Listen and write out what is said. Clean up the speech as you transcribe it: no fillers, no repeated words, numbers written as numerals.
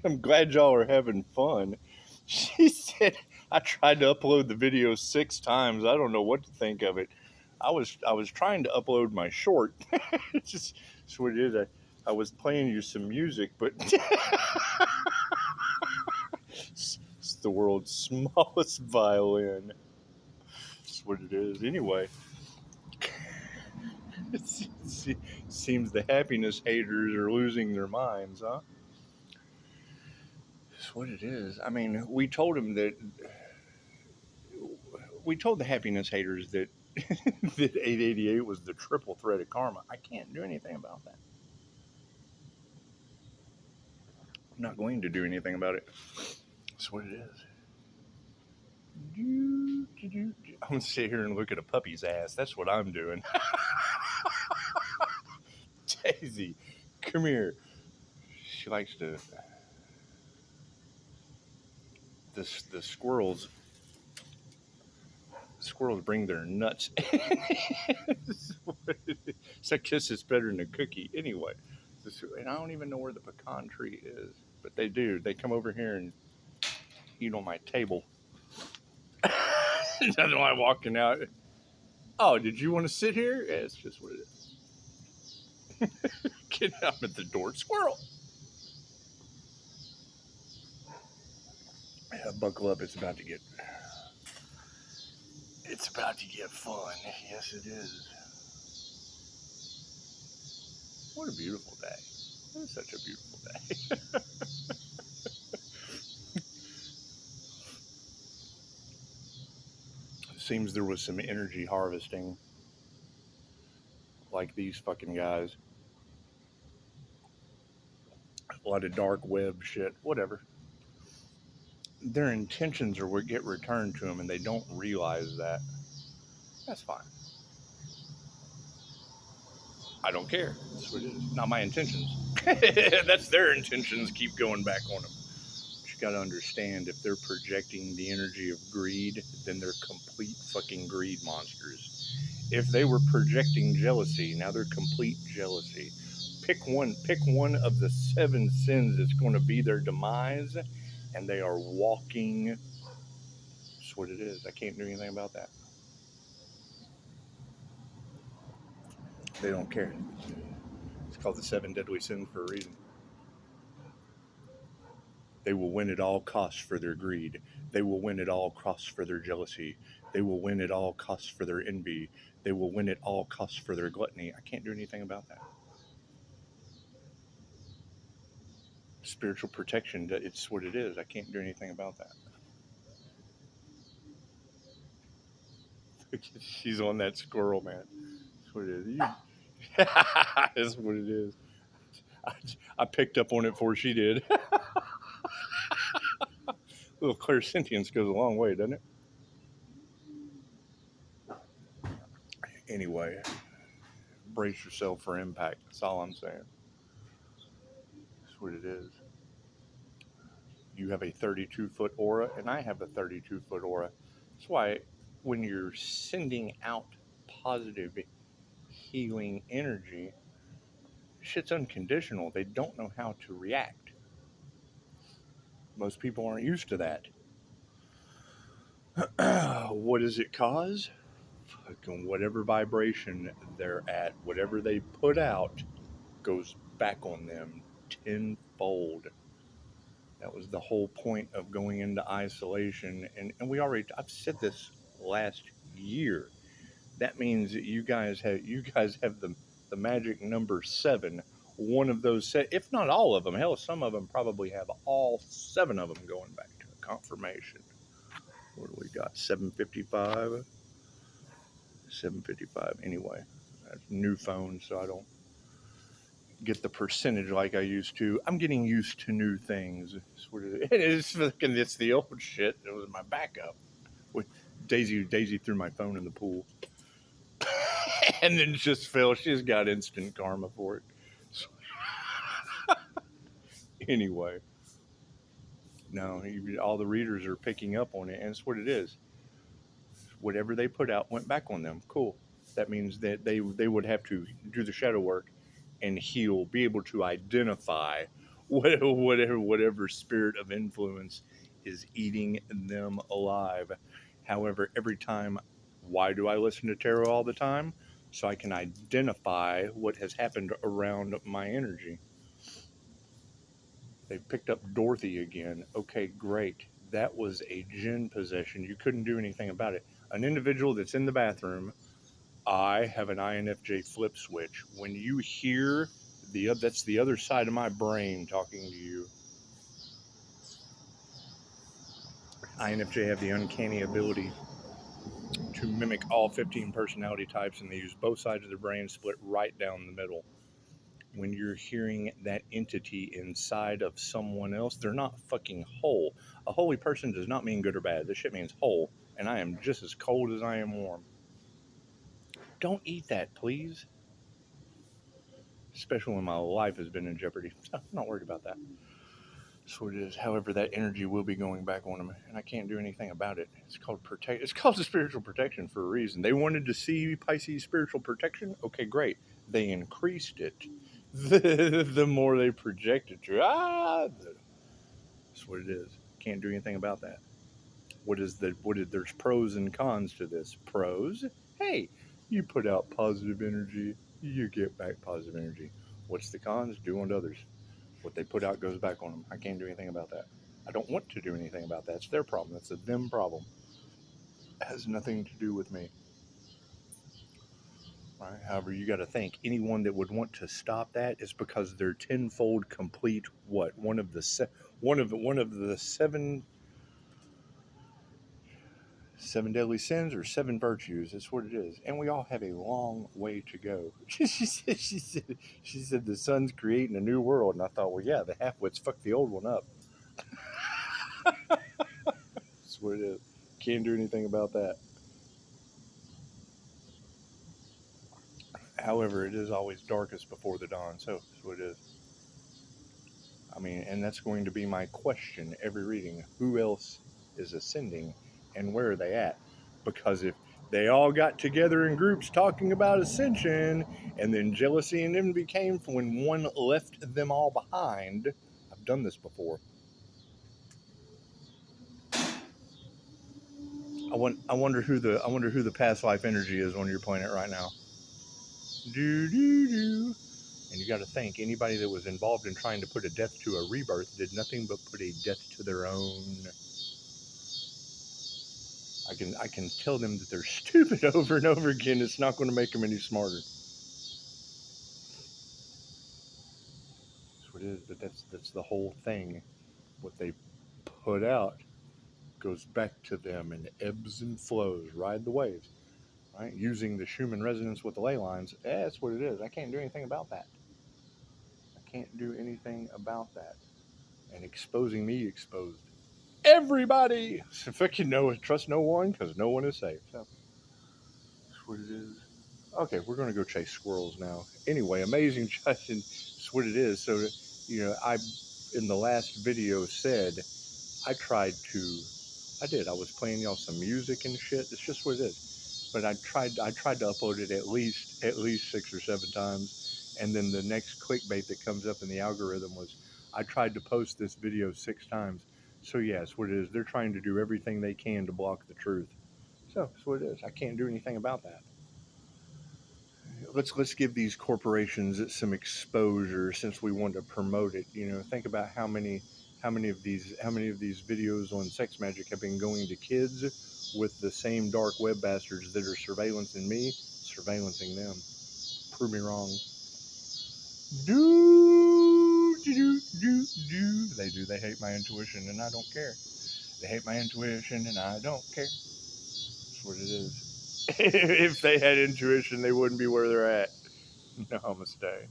I'm glad y'all are having fun. She said I tried to upload the video 6 times. I don't know what to think of it. I was trying to upload my short. It's just it's what it is. I was playing you some music, but it's the world's smallest violin. That's what it is. Anyway, it seems the happiness haters are losing their minds, huh? That's what it is. I mean, we told the happiness haters that that 888 was the triple threat of karma. I can't do anything about that. I'm not going to do anything about it. That's what it is. I'm going to sit here and look at a puppy's ass. That's what I'm doing. Daisy, come here. She likes to. The squirrels bring their nuts. So kiss is better than a cookie. Anyway, and I don't even know where the pecan tree is, but they do. They come over here and eat on my table. That's why I'm walking out. Oh, did you want to sit here? Yeah, it's just what it is. Get out at the door, squirrel. Yeah, buckle up. It's about to get fun. Yes, it is. What a beautiful day. It is such a beautiful day. It seems there was some energy harvesting, like these fucking guys. A lot of dark web shit, whatever. Their intentions are what get returned to them, and they don't realize that. That's fine. I don't care. That's what it is. Not my intentions. That's their intentions. Keep going back on them. But you got to understand, if they're projecting the energy of greed, then they're complete fucking greed monsters. If they were projecting jealousy, now they're complete jealousy. Pick one of the 7 sins that's going to be their demise, and they are walking. That's what it is. I can't do anything about that. They don't care. It's called the 7 deadly sins for a reason. They will win at all costs for their greed. They will win at all costs for their jealousy. They will win at all costs for their envy. They will win at all costs for their gluttony. I can't do anything about that. Spiritual protection, it's what it is. I can't do anything about that. She's on that squirrel, man. That's what it is. That's what it is. I picked up on it before she did. A little clairsentience goes a long way, doesn't it? Anyway, brace yourself for impact. That's all I'm saying. That's what it is. You have a 32-foot aura, and I have a 32-foot aura. That's why when you're sending out positive healing energy, shit's unconditional. They don't know how to react. Most people aren't used to that. What does it cause? Fucking whatever vibration they're at, whatever they put out goes back on them tenfold. That was the whole point of going into isolation. And I've said this last year. That means that you guys have the magic number 7. One of those set, if not all of them, hell, some of them probably have all 7 of them going back to a confirmation. What do we got? 755. 755. Anyway, that's new phone, so I don't get the percentage like I used to. I'm getting used to new things. It's the old shit. It was my backup. With Daisy threw my phone in the pool. And then just fell. She's got instant karma for it. So, anyway, no, all the readers are picking up on it, and it's what it is. Whatever they put out went back on them. Cool. That means that they would have to do the shadow work and heal, be able to identify whatever spirit of influence is eating them alive. However, every time, why do I listen to tarot all the time? So I can identify what has happened around my energy. They picked up Dorothy again. Okay, great. That was a Jinn possession. You couldn't do anything about it. An individual that's in the bathroom, I have an INFJ flip switch. When you hear that's the other side of my brain talking to you. INFJ have the uncanny ability to mimic all 15 personality types, and they use both sides of their brain split right down the middle. When you're hearing that entity inside of someone else, they're not fucking whole. A holy person does not mean good or bad. This shit means whole, and I am just as cold as I am warm. Don't eat that, please. Especially when my life has been in jeopardy. So I'm not worried about that. So it is. However, that energy will be going back on them, and I can't do anything about it. It's called protect. It's called spiritual protection for a reason. They wanted to see Pisces spiritual protection. Okay, great. They increased it. The more they projected to. That's what it is. Can't do anything about that. There's pros and cons to this. Pros, hey, you put out positive energy, you get back positive energy. What's the cons? Do unto others. What they put out goes back on them. I can't do anything about that. I don't want to do anything about that. It's their problem. It's a them problem. It has nothing to do with me. Right? However, you got to think anyone that would want to stop that is because they're tenfold complete. What one of the seven deadly sins or seven virtues. That's what it is, and we all have a long way to go. She said the sun's creating a new world, and I thought, well, yeah, the halfwits fucked the old one up. That's what it is. Can't do anything about that. However, it is always darkest before the dawn, so that's what it is. I mean, and that's going to be my question every reading. Who else is ascending and where are they at? Because if they all got together in groups talking about ascension and then jealousy and envy came when one left them all behind, I've done this before. I wonder who the past life energy is on your planet right now. Do do do. And you got to think anybody that was involved in trying to put a death to a rebirth did nothing but put a death to their own. I can tell them that they're stupid over and over again. It's not going to make them any smarter. That's what it is. But that's the whole thing. What they put out goes back to them in ebbs and flows. Ride the waves, right? Using the Schumann resonance with the ley lines. That's what it is. I can't do anything about that. I can't do anything about that. And exposing me exposed everybody. So fucking trust no one because no one is safe. So that's what it is. Okay, we're going to go chase squirrels now. Anyway, amazing, Justin. That's what it is. So, I in the last video said I tried to. I did. I was playing y'all some music and shit. It's just what it is. But I tried to upload it at least 6 or 7 times, and then the next clickbait that comes up in the algorithm was I tried to post this video 6 times. So yeah, it's what it is. They're trying to do everything they can to block the truth. So that's what it is. I can't do anything about that. Let's give these corporations some exposure since we want to promote it. Think about how many of these videos on sex magic have been going to kids with the same dark web bastards that are surveillancing me, surveillancing them. Prove me wrong. Do. They do. They hate my intuition, and I don't care. They hate my intuition, and I don't care. That's what it is. If they had intuition, they wouldn't be where they're at. Namaste.